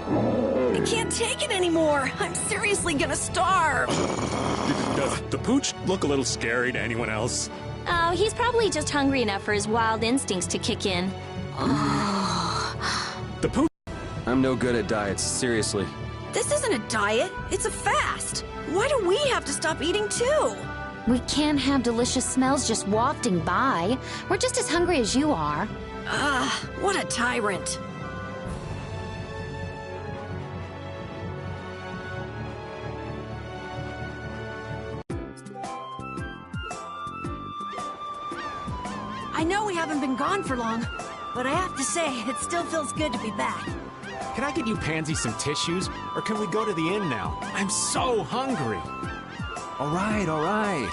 I can't take it anymore. I'm seriously gonna starve. Does the pooch look a little scary to anyone else? Oh, he's probably just hungry enough for his wild instincts to kick in. The pooch... I'm no good at diets, seriously. This isn't a diet, it's a fast. Why do we have to stop eating too? We can't have delicious smells just wafting by. We're just as hungry as you are. What a tyrant. I know we haven't been gone for long, but I have to say, it still feels good to be back. Can I get you Pansy some tissues? Or can we go to the inn now? I'm so hungry. All right, all right.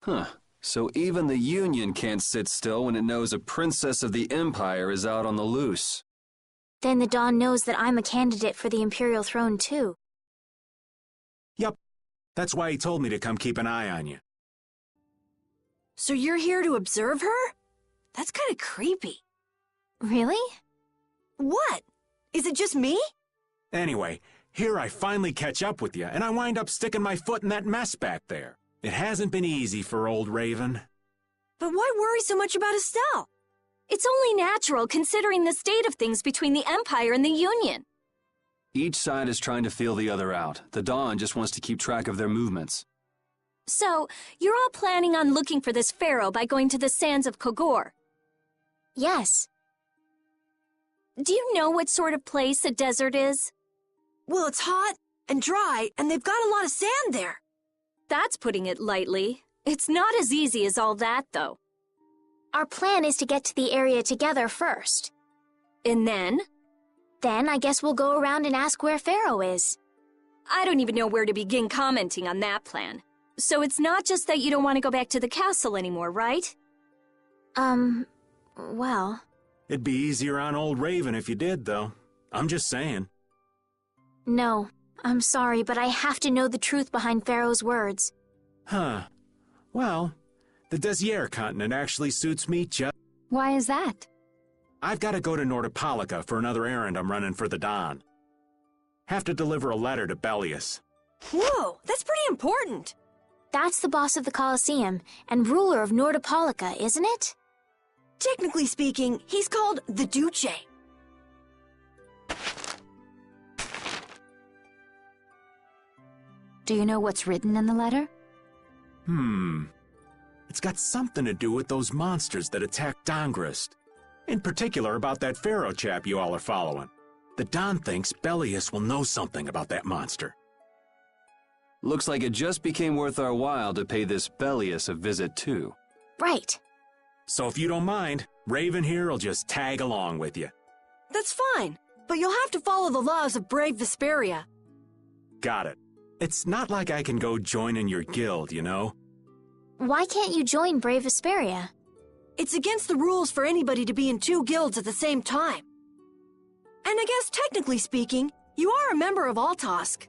Huh. So even the Union can't sit still when it knows a princess of the Empire is out on the loose. Then the Dawn knows that I'm a candidate for the Imperial throne, too. Yup. That's why he told me to come keep an eye on you. So you're here to observe her? That's kind of creepy. Really? What? Is it just me? Anyway, here I finally catch up with you, and I wind up sticking my foot in that mess back there. It hasn't been easy for old Raven. But why worry so much about Estelle? It's only natural considering the state of things between the Empire and the Union. Each side is trying to feel the other out. The Dawn just wants to keep track of their movements. So, you're all planning on looking for this pharaoh by going to the sands of Kogor? Yes. Do you know what sort of place a desert is? Well, it's hot and dry, and they've got a lot of sand there. That's putting it lightly. It's not as easy as all that, though. Our plan is to get to the area together first. And then? Then I guess we'll go around and ask where Pharaoh is. I don't even know where to begin commenting on that plan. So it's not just that you don't want to go back to the castle anymore, right? Well... It'd be easier on old Raven if you did, though. I'm just saying. No. I'm sorry, but I have to know the truth behind Pharaoh's words. Huh. Well, the Desier continent actually suits me just... Why is that? I've got to go to Nordopolica for another errand I'm running for the Don. Have to deliver a letter to Bellius. Whoa, that's pretty important. That's the boss of the Colosseum and ruler of Nordopolica, isn't it? Technically speaking, he's called the Duce. Do you know what's written in the letter? It's got something to do with those monsters that attacked Dongrist. In particular about that pharaoh chap you all are following. The Don thinks Bellius will know something about that monster. Looks like it just became worth our while to pay this Bellius a visit too. Right. So if you don't mind, Raven here will just tag along with you. That's fine, but you'll have to follow the laws of Brave Vesperia. Got it. It's not like I can go join in your guild, you know? Why can't you join Brave Vesperia? It's against the rules for anybody to be in two guilds at the same time. And I guess technically speaking, you are a member of Altosk.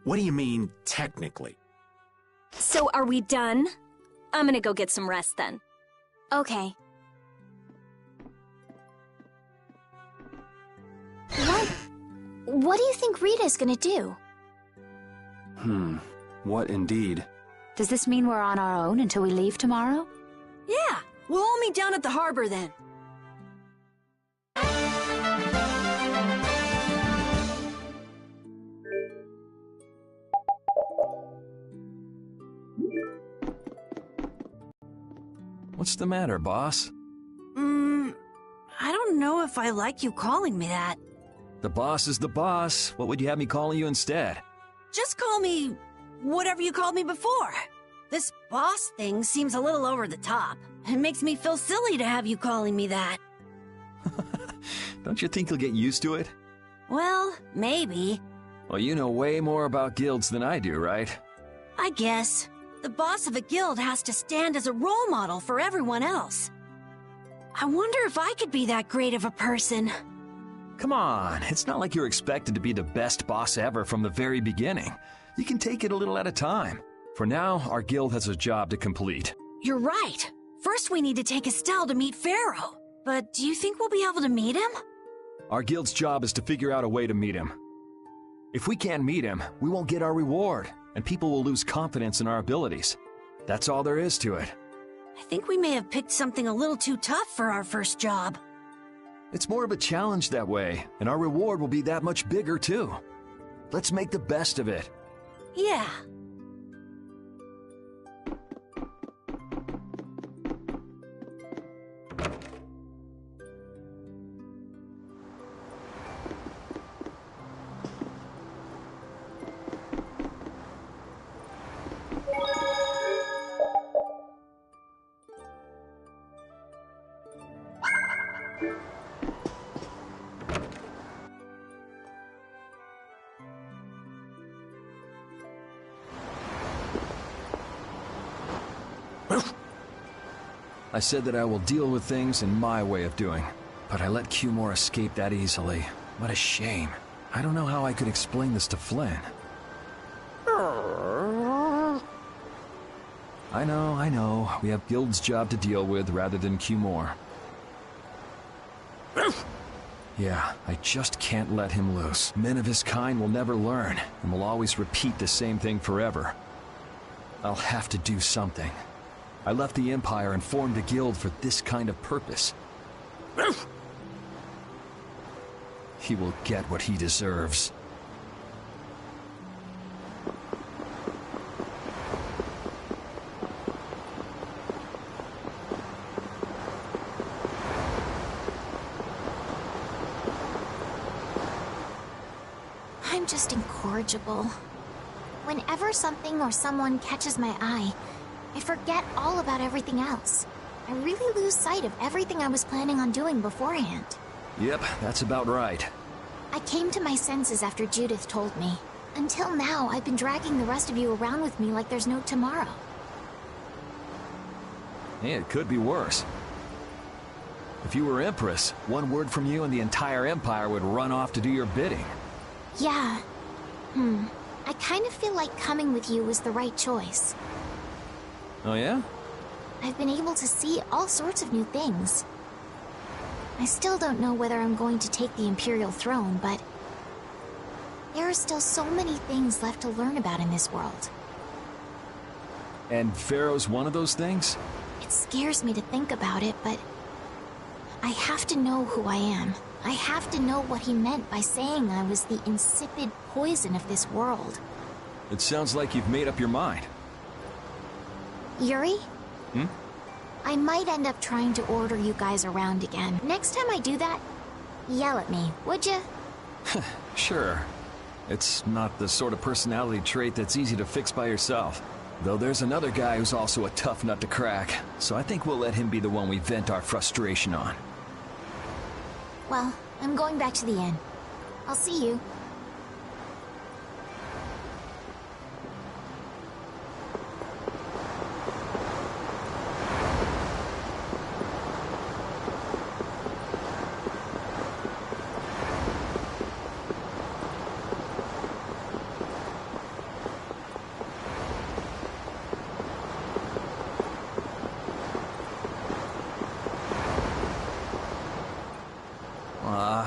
What do you mean, technically? So are we done? I'm gonna go get some rest then. Okay. What do you think Rita's gonna do? What indeed? Does this mean we're on our own until we leave tomorrow? Yeah, we'll all meet down at the harbor then. What's the matter, boss? I don't know if I like you calling me that. The boss is the boss. What would you have me calling you instead? Just call me whatever you called me before. This boss thing seems a little over the top. It makes me feel silly to have you calling me that. Don't you think you'll get used to it? Well, maybe. Well, you know way more about guilds than I do, right? I guess. The boss of a guild has to stand as a role model for everyone else. I wonder if I could be that great of a person. Come on, it's not like you're expected to be the best boss ever from the very beginning. You can take it a little at a time. For now, our guild has a job to complete. You're right. First we need to take Estelle to meet Pharaoh. But do you think we'll be able to meet him? Our guild's job is to figure out a way to meet him. If we can't meet him, we won't get our reward, and people will lose confidence in our abilities. That's all there is to it. I think we may have picked something a little too tough for our first job. It's more of a challenge that way, and our reward will be that much bigger too. Let's make the best of it. Yeah. I said that I will deal with things in my way of doing, but I let Cumore escape that easily. What a shame. I don't know how I could explain this to Flynn. I know. We have Guild's job to deal with rather than Cumore. Yeah, I just can't let him loose. Men of his kind will never learn, and will always repeat the same thing forever. I'll have to do something. I left the Empire and formed a guild for this kind of purpose. He will get what he deserves. I'm just incorrigible. Whenever something or someone catches my eye, I forget all about everything else. I really lose sight of everything I was planning on doing beforehand. Yep, that's about right. I came to my senses after Judith told me. Until now, I've been dragging the rest of you around with me like there's no tomorrow. Hey, it could be worse. If you were Empress, one word from you and the entire Empire would run off to do your bidding. Yeah. I kind of feel like coming with you was the right choice. Oh yeah? I've been able to see all sorts of new things. I still don't know whether I'm going to take the Imperial throne, but there are still so many things left to learn about in this world. And Pharaoh's one of those things? It scares me to think about it, but I have to know who I am. I have to know what he meant by saying I was the insipid poison of this world. It sounds like you've made up your mind. Yuri? I might end up trying to order you guys around again. Next time I do that, yell at me, would you? Sure. It's not the sort of personality trait that's easy to fix by yourself. Though there's another guy who's also a tough nut to crack, so I think we'll let him be the one we vent our frustration on. Well, I'm going back to the inn. I'll see you.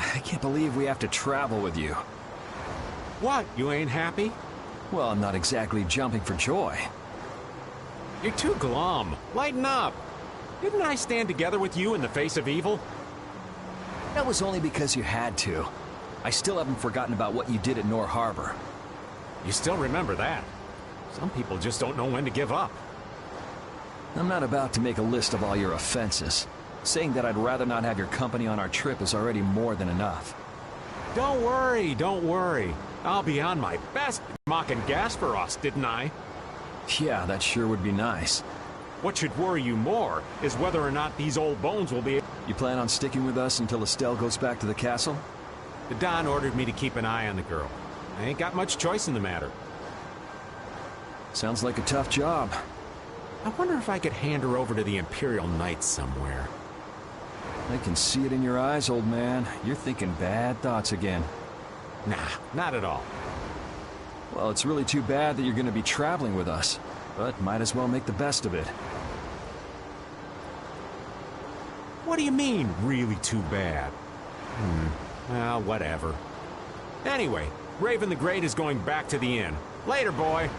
I can't believe we have to travel with you. What, you ain't happy? Well, I'm not exactly jumping for joy. You're too glum. Lighten up. Didn't I stand together with you in the face of evil? That was only because you had to. I still haven't forgotten about what you did at Nor Harbor. You still remember that. Some people just don't know when to give up. I'm not about to make a list of all your offenses. Saying that I'd rather not have your company on our trip is already more than enough. Don't worry, don't worry. I'll be on my best mocking gas for us, didn't I? Yeah, that sure would be nice. What should worry you more is whether or not these old bones will be... You plan on sticking with us until Estelle goes back to the castle? The Don ordered me to keep an eye on the girl. I ain't got much choice in the matter. Sounds like a tough job. I wonder if I could hand her over to the Imperial Knights somewhere. I can see it in your eyes, old man. You're thinking bad thoughts again. Nah, not at all. Well, it's really too bad that you're going to be traveling with us, but might as well make the best of it. What do you mean, really too bad? Well, whatever. Anyway, Raven the Great is going back to the inn. Later, boy.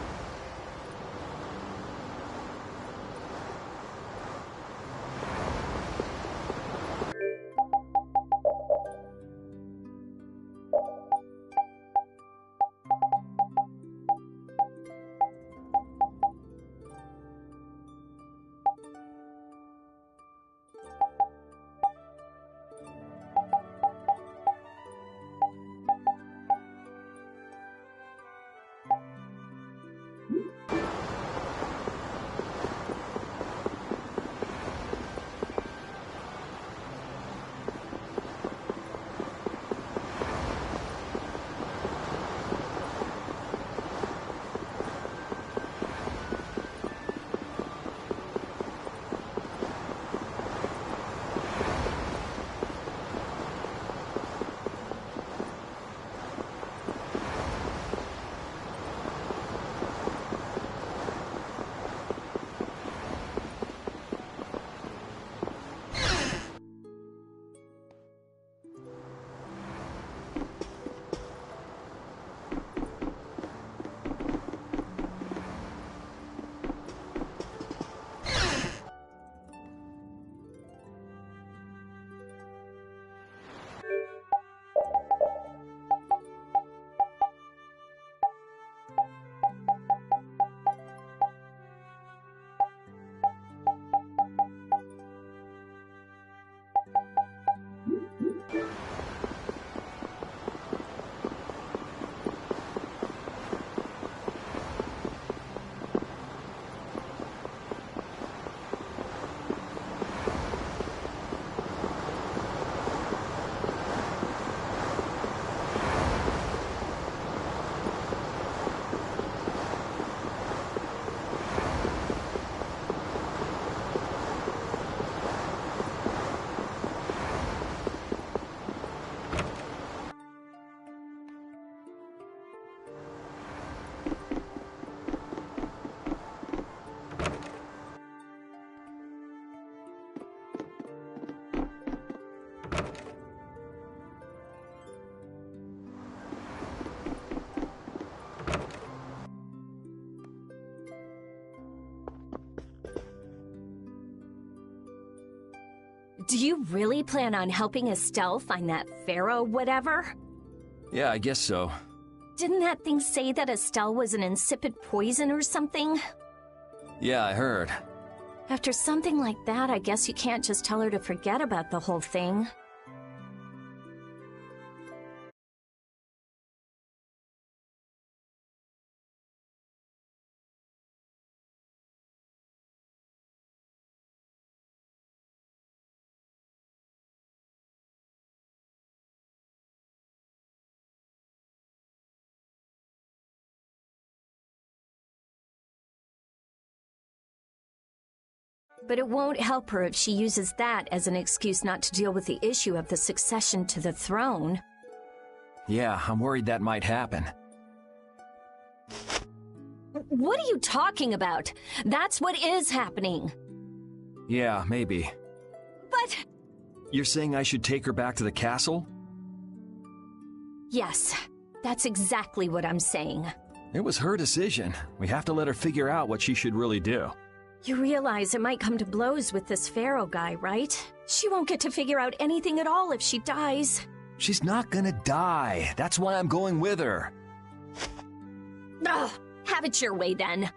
Do you really plan on helping Estelle find that pharaoh whatever? Yeah, I guess so. Didn't that thing say that Estelle was an insipid poison or something? Yeah, I heard. After something like that, I guess you can't just tell her to forget about the whole thing. But it won't help her if she uses that as an excuse not to deal with the issue of the succession to the throne. Yeah, I'm worried that might happen. What are you talking about? That's what is happening. Yeah, maybe. But... You're saying I should take her back to the castle? Yes, that's exactly what I'm saying. It was her decision. We have to let her figure out what she should really do. You realize it might come to blows with this pharaoh guy, right? She won't get to figure out anything at all if she dies. She's not gonna die. That's why I'm going with her. Ugh, have it your way then.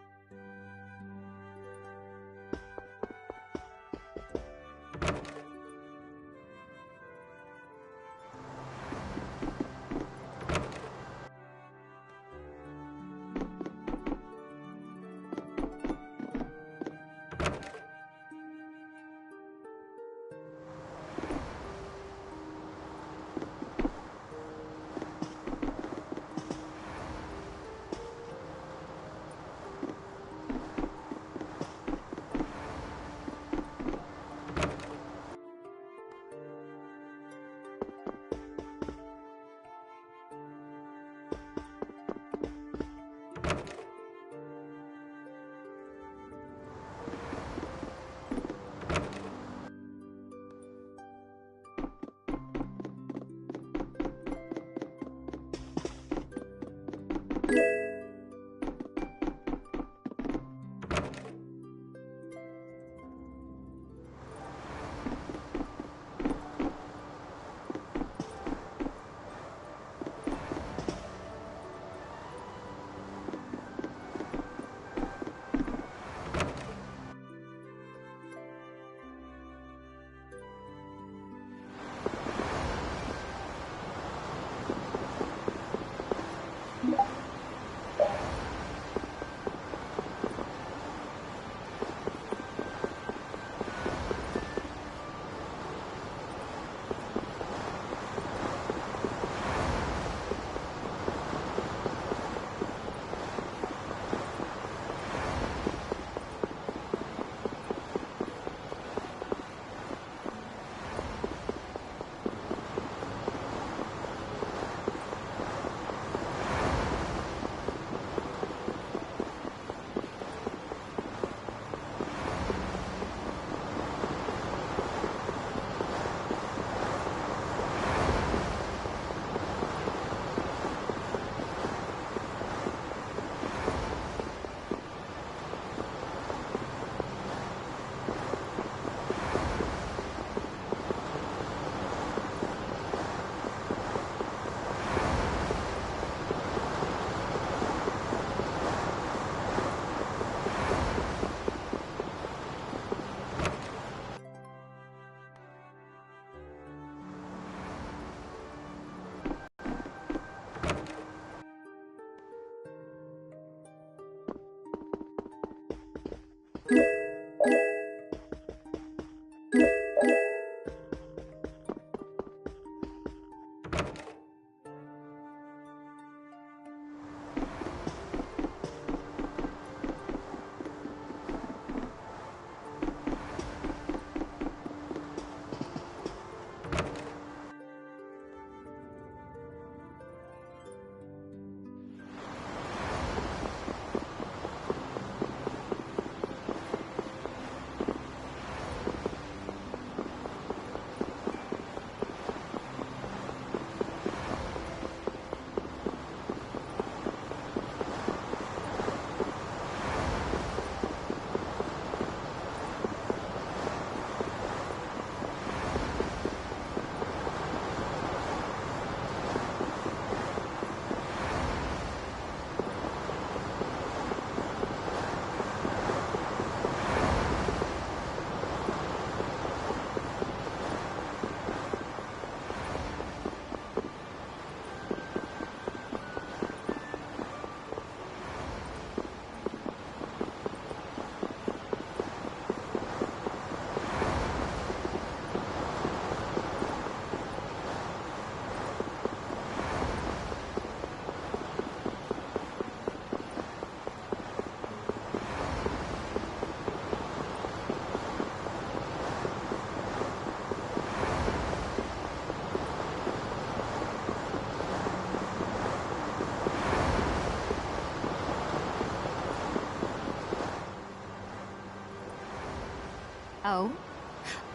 Oh?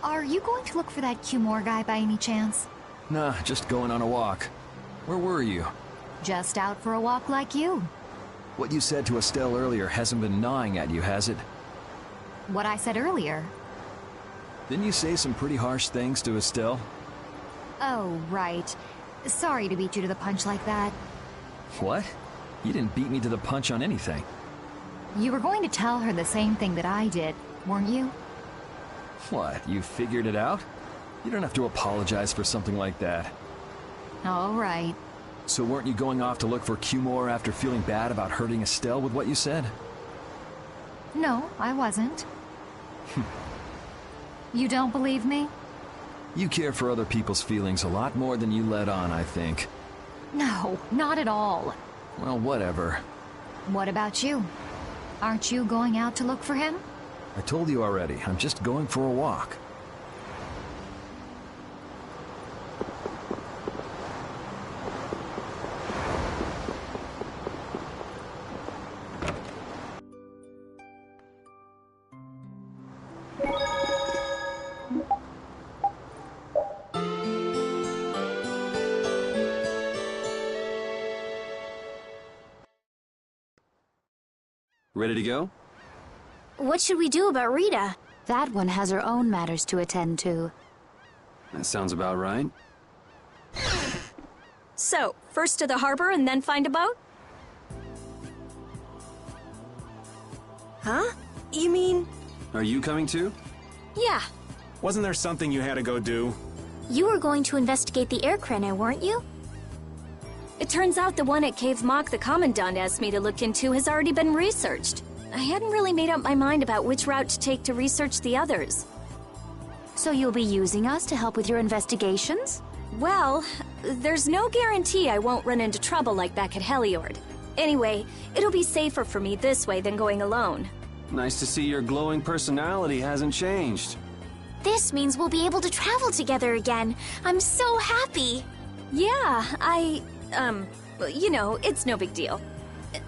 Are you going to look for that Cumore guy by any chance? Nah, just going on a walk. Where were you? Just out for a walk like you. What you said to Estelle earlier hasn't been gnawing at you, has it? What I said earlier. Didn't you say some pretty harsh things to Estelle? Oh, right. Sorry to beat you to the punch like that. What? You didn't beat me to the punch on anything. You were going to tell her the same thing that I did, weren't you? What, you figured it out? You don't have to apologize for something like that. All right. So weren't you going off to look for Cumore after feeling bad about hurting Estelle with what you said? No, I wasn't. You don't believe me? You care for other people's feelings a lot more than you let on, I think. No, not at all. Well, whatever. What about you? Aren't you going out to look for him? I told you already, I'm just going for a walk. Ready to go? What should we do about Rita? That one has her own matters to attend to. That sounds about right. So, first to the harbor and then find a boat? Huh? You mean... Are you coming too? Yeah. Wasn't there something you had to go do? You were going to investigate the air crater, weren't you? It turns out the one at Cave Mock the Commandant asked me to look into has already been researched. I hadn't really made up my mind about which route to take to research the others. So you'll be using us to help with your investigations? Well, there's no guarantee I won't run into trouble like back at Heliord. Anyway, it'll be safer for me this way than going alone. Nice to see your glowing personality hasn't changed. This means we'll be able to travel together again. I'm so happy. Yeah, well, you know, it's no big deal.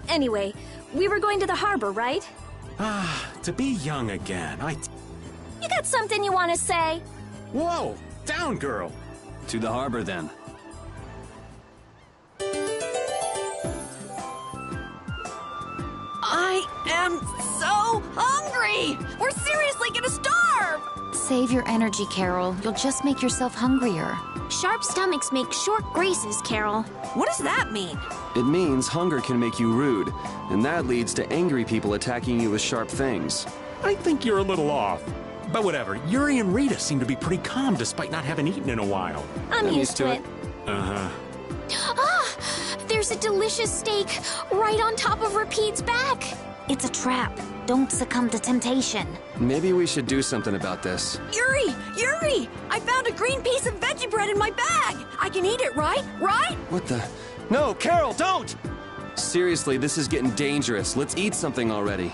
Anyway, we were going to the harbor, right? To be young again, You got something you want to say? Whoa! Down, girl! To the harbor, then. I am so hungry! We're seriously gonna starve! Save your energy, Carol. You'll just make yourself hungrier. Sharp stomachs make short graces, Carol. What does that mean? It means hunger can make you rude, and that leads to angry people attacking you with sharp things. I think you're a little off. But whatever, Yuri and Rita seem to be pretty calm despite not having eaten in a while. I'm used to it. Uh-huh. Ah! There's a delicious steak right on top of Rapide's back. It's a trap. Don't succumb to temptation. Maybe we should do something about this. Yuri! Yuri! I found a green piece of veggie bread in my bag! I can eat it, right? Right? What the? No, Carol, don't! Seriously, this is getting dangerous. Let's eat something already.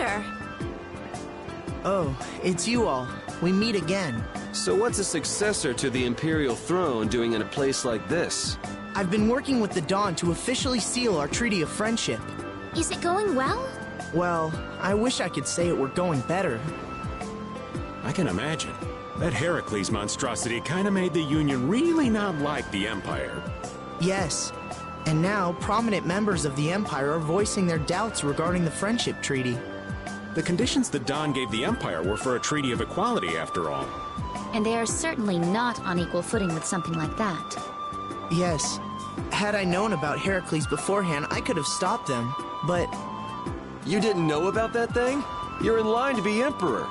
Yoder! Oh, it's you all. We meet again. So what's a successor to the Imperial throne doing in a place like this? I've been working with the Dawn to officially seal our Treaty of Friendship. Is it going well? Well, I wish I could say it were going better. I can imagine. That Heracles monstrosity kinda made the Union really not like the Empire. Yes. And now, prominent members of the Empire are voicing their doubts regarding the Friendship Treaty. The conditions the Dawn gave the Empire were for a treaty of equality, after all. And they are certainly not on equal footing with something like that. Yes. Had I known about Heracles beforehand, I could have stopped them, but... You didn't know about that thing? You're in line to be Emperor.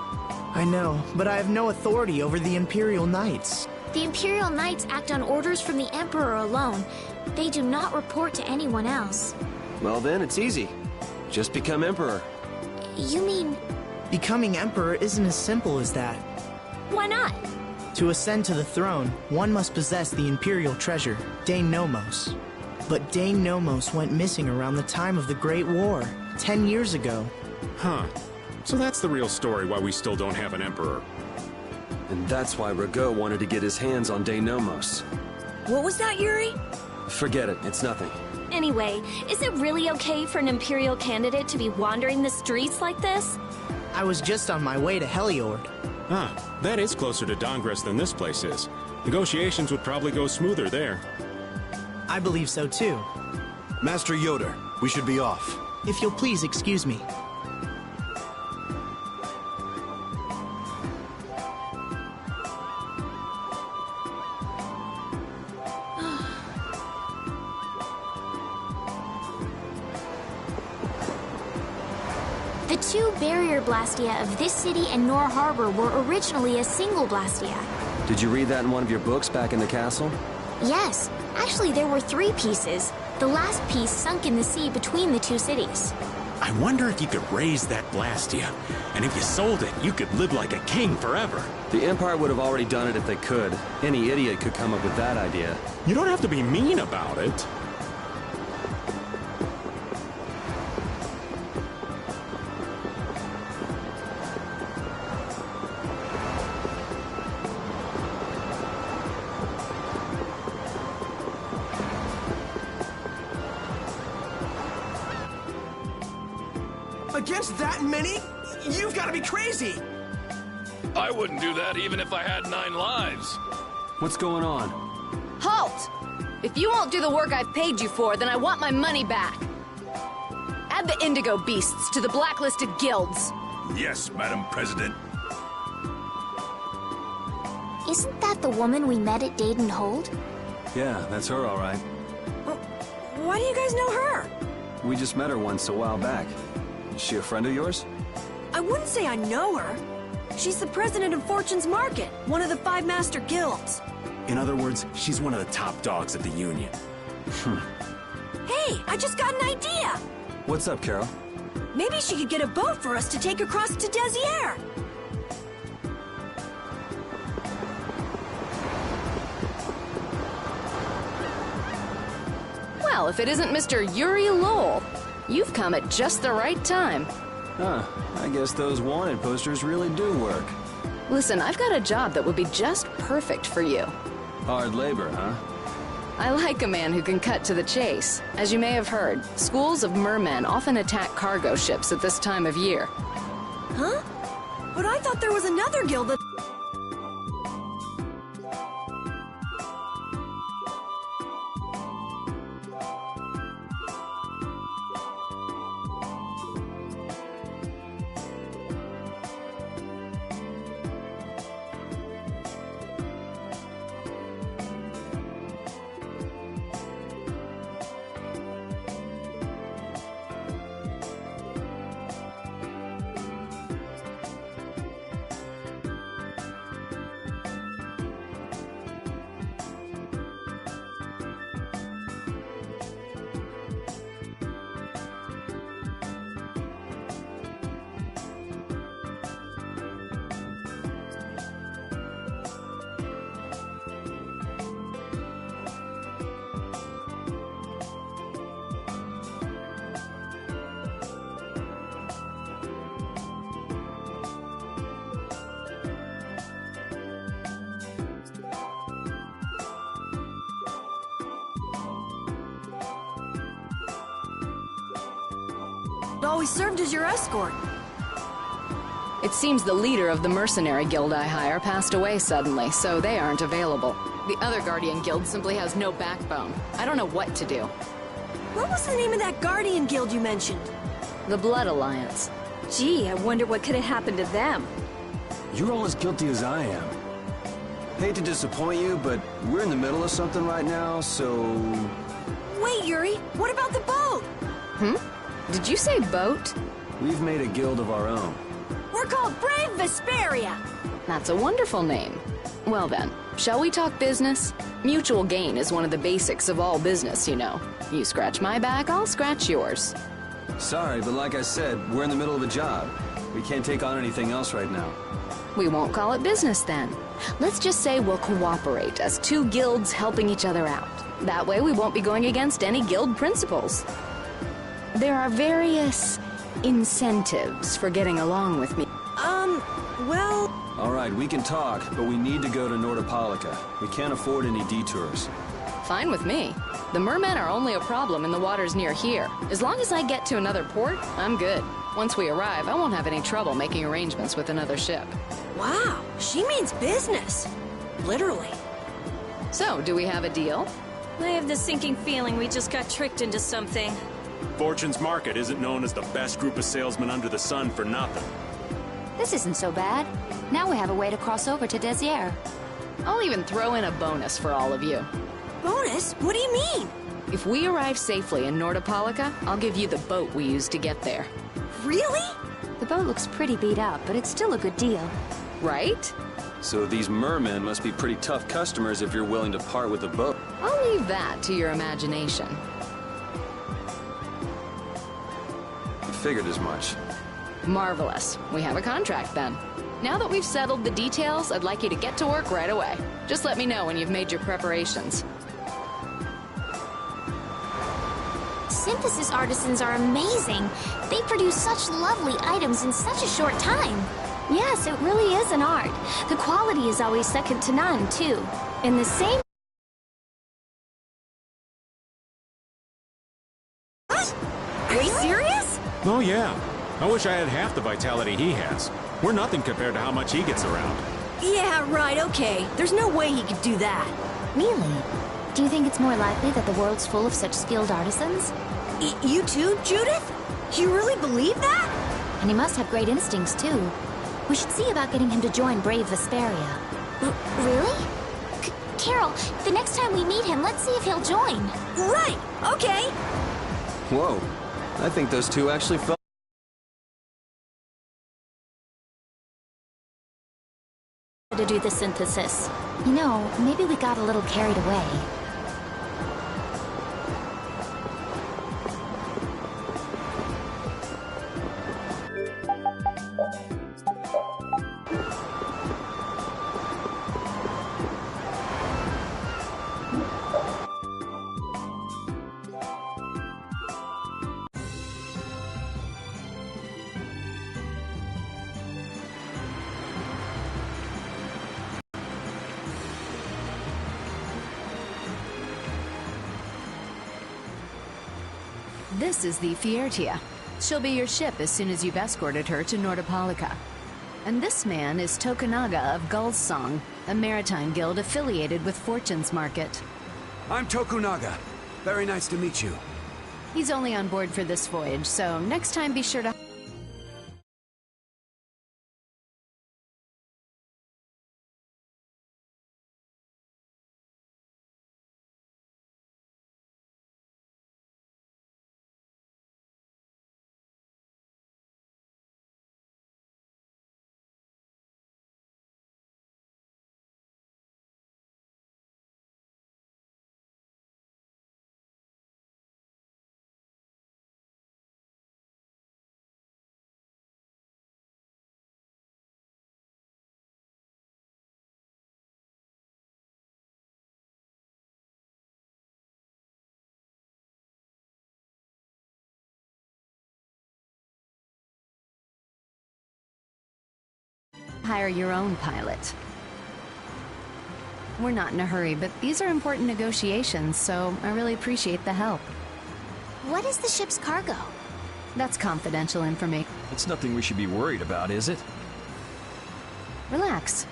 I know, but I have no authority over the Imperial Knights. The Imperial Knights act on orders from the Emperor alone. They do not report to anyone else. Well then, it's easy. Just become Emperor. You mean... Becoming Emperor isn't as simple as that. Why not? To ascend to the throne, one must possess the Imperial treasure, Dane Nomos. But Dane Nomos went missing around the time of the Great War, 10 years ago. Huh. So that's the real story why we still don't have an Emperor. And that's why Rago wanted to get his hands on De Nomos. What was that, Yuri? Forget it, it's nothing. Anyway, is it really okay for an Imperial candidate to be wandering the streets like this? I was just on my way to Heliord. Ah, that is closer to Dongress than this place is. Negotiations would probably go smoother there. I believe so too. Master Yoder, we should be off. If you'll please excuse me. The two barrier blastia of this city and Nor Harbor were originally a single blastia. Did you read that in one of your books back in the castle? Yes, actually there were 3 pieces. The last piece sunk in the sea between the 2 cities. I wonder if you could raise that Blastia. And if you sold it, you could live like a king forever. The Empire would have already done it if they could. Any idiot could come up with that idea. You don't have to be mean about it. Against that many? You've got to be crazy! I wouldn't do that even if I had 9 lives. What's going on? Halt! If you won't do the work I've paid you for, then I want my money back. Add the Indigo Beasts to the blacklisted guilds. Yes, Madam President. Isn't that the woman we met at Dayton Hold? Yeah, that's her all right. Why do you guys know her? We just met her once a while back. Is she a friend of yours? I wouldn't say I know her. She's the president of Fortune's Market, one of the 5 master guilds. In other words, she's one of the top dogs of the Union. Hey, I just got an idea! What's up, Carol? Maybe she could get a boat for us to take across to Desier. Well, if it isn't Mr. Yuri Lowell, you've come at just the right time. Huh, I guess those wanted posters really do work. Listen, I've got a job that would be just perfect for you. Hard labor, huh? I like a man who can cut to the chase. As you may have heard, schools of mermen often attack cargo ships at this time of year. Huh? But I thought there was another guild that... always served as your escort. It seems the leader of the mercenary guild I hire passed away suddenly, so they aren't available. The other Guardian guild simply has no backbone. I don't know what to do. What was the name of that Guardian guild you mentioned? The Blood Alliance. Gee, I wonder what could have happened to them. You're all as guilty as I am. Hate to disappoint you, but we're in the middle of something right now, so... Wait, Yuri, what about the boat? Did you say boat? We've made a guild of our own. We're called Brave Vesperia. That's a wonderful name. Well then, shall we talk business? Mutual gain is one of the basics of all business, you know. You scratch my back, I'll scratch yours. Sorry, but like I said, we're in the middle of a job. We can't take on anything else right now. We won't call it business then. Let's just say we'll cooperate as two guilds helping each other out. That way we won't be going against any guild principles. There are various incentives for getting along with me. Well... All right, we can talk, but we need to go to Nordopolica. We can't afford any detours. Fine with me. The mermen are only a problem in the waters near here. As long as I get to another port, I'm good. Once we arrive, I won't have any trouble making arrangements with another ship. Wow, she means business. Literally. So, do we have a deal? I have the sinking feeling we just got tricked into something. Fortune's Market isn't known as the best group of salesmen under the sun for nothing. This isn't so bad. Now we have a way to cross over to Desier. I'll even throw in a bonus for all of you. Bonus? What do you mean? If we arrive safely in Nordopolica, I'll give you the boat we used to get there. Really? The boat looks pretty beat up, but it's still a good deal. Right? So these mermen must be pretty tough customers if you're willing to part with the boat. I'll leave that to your imagination. I figured as much. Marvelous. We have a contract then. Now that we've settled the details, I'd like you to get to work right away. Just let me know when you've made your preparations. Synthesis artisans are amazing. They produce such lovely items in such a short time. Yes, it really is an art. The quality is always second to none, too. In the same... What? Are you serious? Oh yeah. I wish I had half the vitality he has. We're nothing compared to how much he gets around. Yeah, right, okay. There's no way he could do that. Really? Do you think it's more likely that the world's full of such skilled artisans? You too, Judith? You really believe that? And he must have great instincts, too. We should see about getting him to join Brave Vesperia. Really? Carol, the next time we meet him, let's see if he'll join. Right, okay. Whoa, I think those two actually fell. To do the synthesis. You know, maybe we got a little carried away. This is the Fiertia. She'll be your ship as soon as you've escorted her to Nordopolica. And this man is Tokunaga of Gull's Song, a maritime guild affiliated with Fortune's Market. I'm Tokunaga. Very nice to meet you. He's only on board for this voyage, so next time be sure to... hire your own pilot. We're not in a hurry, but these are important negotiations, so I really appreciate the help. What is the ship's cargo? That's confidential information. It's nothing we should be worried about, is it? Relax.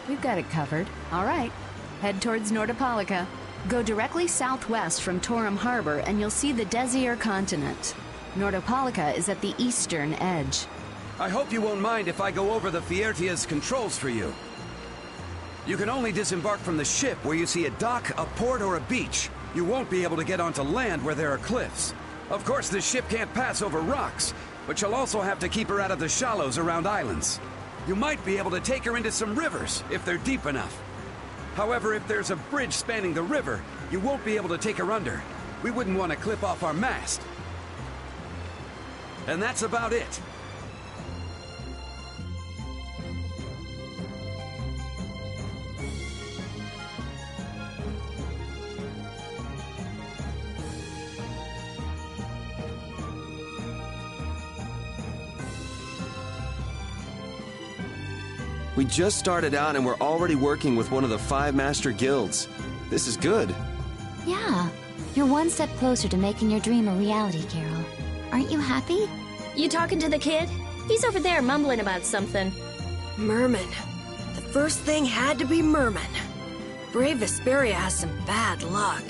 We've got it covered. All right. Head towards Nordopolica. Go directly southwest from Torum Harbor and you'll see the Desir continent. Nordopolica is at the eastern edge. I hope you won't mind if I go over the Fiertia's controls for you. You can only disembark from the ship where you see a dock, a port, or a beach. You won't be able to get onto land where there are cliffs. Of course, the ship can't pass over rocks, but you'll also have to keep her out of the shallows around islands. You might be able to take her into some rivers, if they're deep enough. However, if there's a bridge spanning the river, you won't be able to take her under. We wouldn't want to clip off our mast. And that's about it. We just started out and we're already working with one of the 5 master guilds. This is good. Yeah, you're one step closer to making your dream a reality, Carol. Aren't you happy? You talking to the kid? He's over there mumbling about something. Merman. The first thing had to be Merman. Brave Vesperia has some bad luck.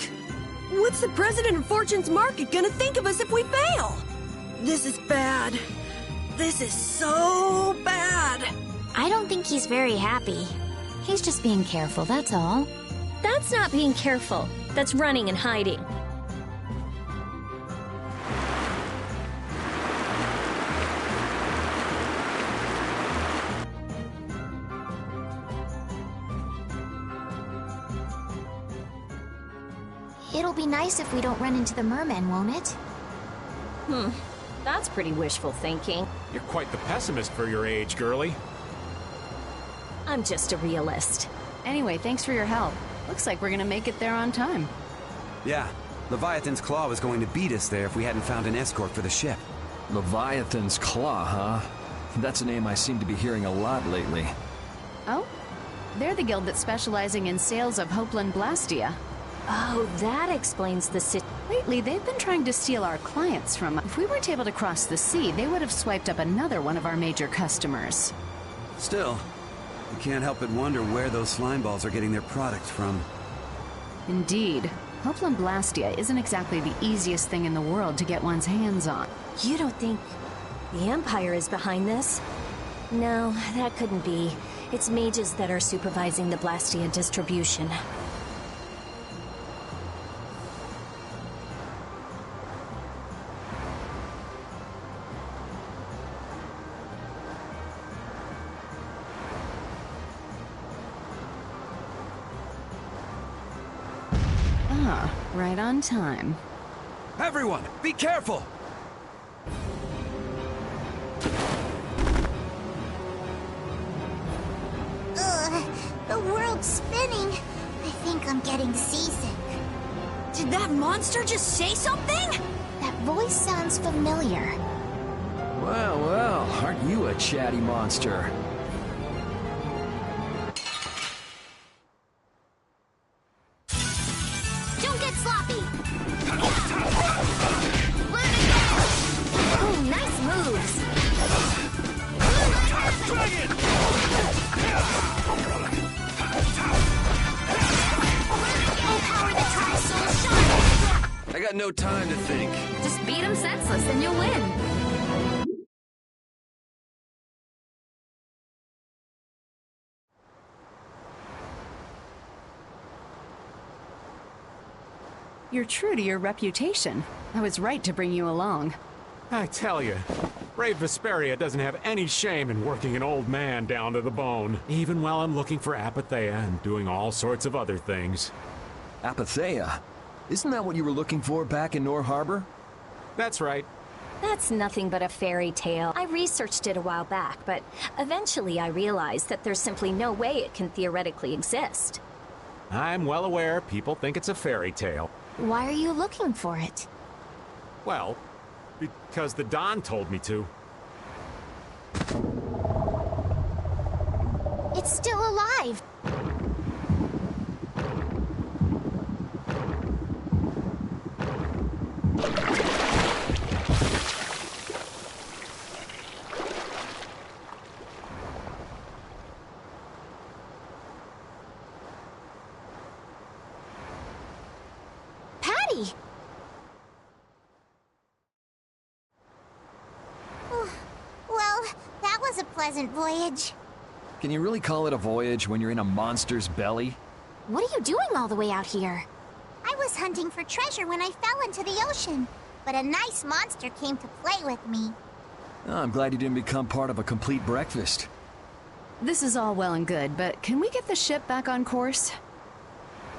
What's the president of Fortune's Market gonna think of us if we fail? This is bad. This is so bad. I don't think he's very happy. He's just being careful, that's all. That's not being careful. That's running and hiding. It'll be nice if we don't run into the mermen, won't it? That's pretty wishful thinking. You're quite the pessimist for your age, girlie. I'm just a realist. Anyway, thanks for your help. Looks like we're gonna make it there on time. Yeah, Leviathan's Claw was going to beat us there if we hadn't found an escort for the ship. Leviathan's Claw, huh? That's a name I seem to be hearing a lot lately. Oh? They're the guild that's specializing in sales of Hopeland Blastia. Oh, that explains the Lately, they've been trying to steal our clients from us. If we weren't able to cross the sea, they would have swiped up another one of our major customers. Still, you can't help but wonder where those slime balls are getting their product from. Indeed. Hopeland Blastia isn't exactly the easiest thing in the world to get one's hands on. You don't think the Empire is behind this? No, that couldn't be. It's mages that are supervising the Blastia distribution. Right on time. Everyone, be careful! The world's spinning. I think I'm getting seasick. Did that monster just say something? That voice sounds familiar. Well, well, aren't you a chatty monster? Don't get sloppy! Oh, nice moves! Oh, power the tri-soul shot! I got no time to think. Just beat him senseless and you'll win. You're true to your reputation. I was right to bring you along. I tell you, Brave Vesperia doesn't have any shame in working an old man down to the bone, even while I'm looking for Apatheia and doing all sorts of other things. Apatheia? Isn't that what you were looking for back in Nor Harbor? That's right. That's nothing but a fairy tale. I researched it a while back, but eventually I realized that there's simply no way it can theoretically exist. I'm well aware people think it's a fairy tale. Why are you looking for it? Well, because the Don told me to. It's still alive! pleasant voyage. Can you really call it a voyage when you're in a monster's belly? What are you doing all the way out here? I was hunting for treasure when I fell into the ocean, but a nice monster came to play with me. Oh, I'm glad you didn't become part of a complete breakfast. This is all well and good, but can we get the ship back on course?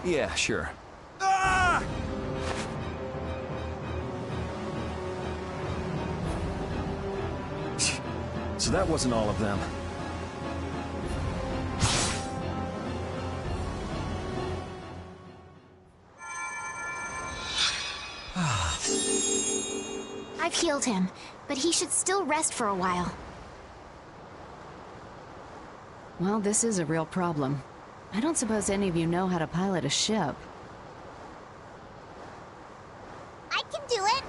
Yeah, sure. Ah! So that wasn't all of them. I've healed him, but he should still rest for a while. Well, this is a real problem. I don't suppose any of you know how to pilot a ship. I can do it.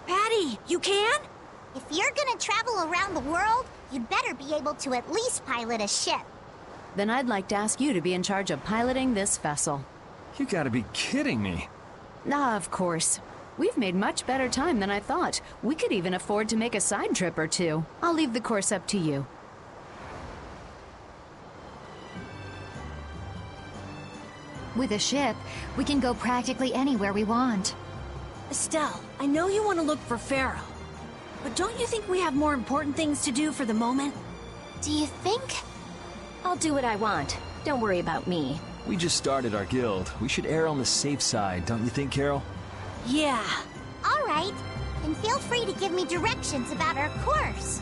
Patty, you can? If you're gonna travel around the world, you'd better be able to at least pilot a ship. Then I'd like to ask you to be in charge of piloting this vessel. You gotta be kidding me. Ah, of course. We've made much better time than I thought. We could even afford to make a side trip or two. I'll leave the course up to you. With a ship, we can go practically anywhere we want. Estelle, I know you want to look for Pharaoh, but don't you think we have more important things to do for the moment? Do you think? I'll do what I want. Don't worry about me. We just started our guild. We should err on the safe side, don't you think, Carol? Yeah. All right. Then feel free to give me directions about our course.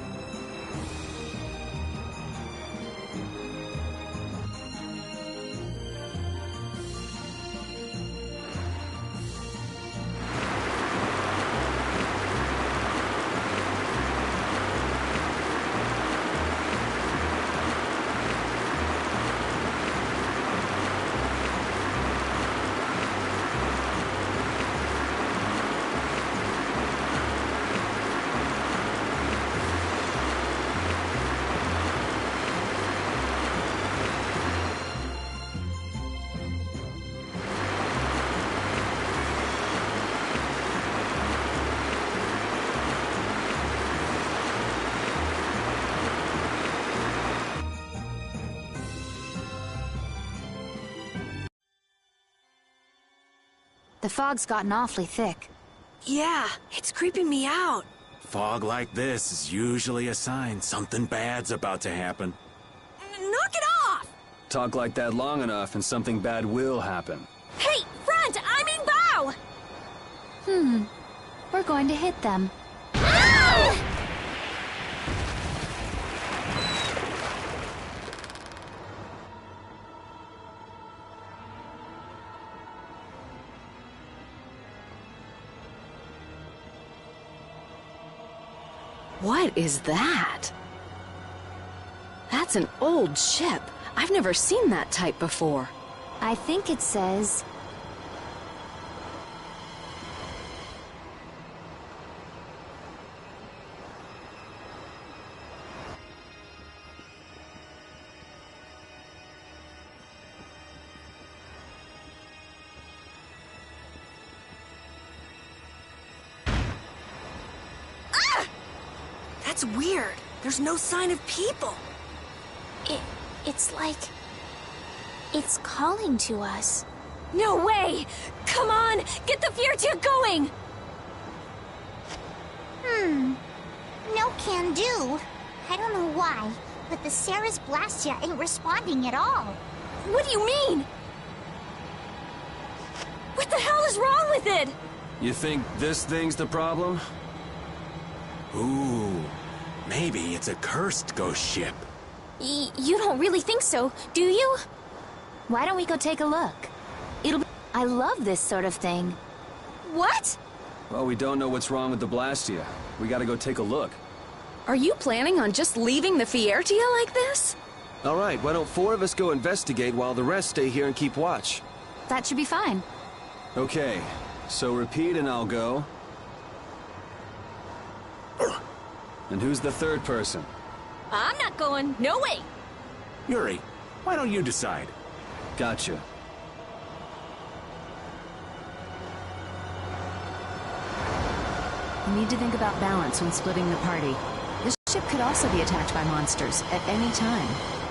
The fog's gotten awfully thick. Yeah, it's creeping me out. Fog like this is usually a sign something bad's about to happen. Knock it off! Talk like that long enough and something bad will happen. Hey, front! I mean bow! We're going to hit them. What is that? That's an old ship. I've never seen that type before. I think it says... That's weird. There's no sign of people. It's like... it's calling to us. No way! Come on! Get the Fiertia going! No can do. I don't know why, but the Sarah's Blastia ain't responding at all. What do you mean? What the hell is wrong with it? You think this thing's the problem? Ooh, maybe it's a cursed ghost ship. You don't really think so, do you? Why don't we go take a look? I love this sort of thing. What? Well, we don't know what's wrong with the Blastia. We gotta go take a look. Are you planning on just leaving the Fiertia like this? All right, why don't 4 of us go investigate while the rest stay here and keep watch? That should be fine. Okay, so repeat and I'll go. And who's the third person? I'm not going. No way. Yuri, why don't you decide? Gotcha. You need to think about balance when splitting the party. This The ship could also be attacked by monsters at any time.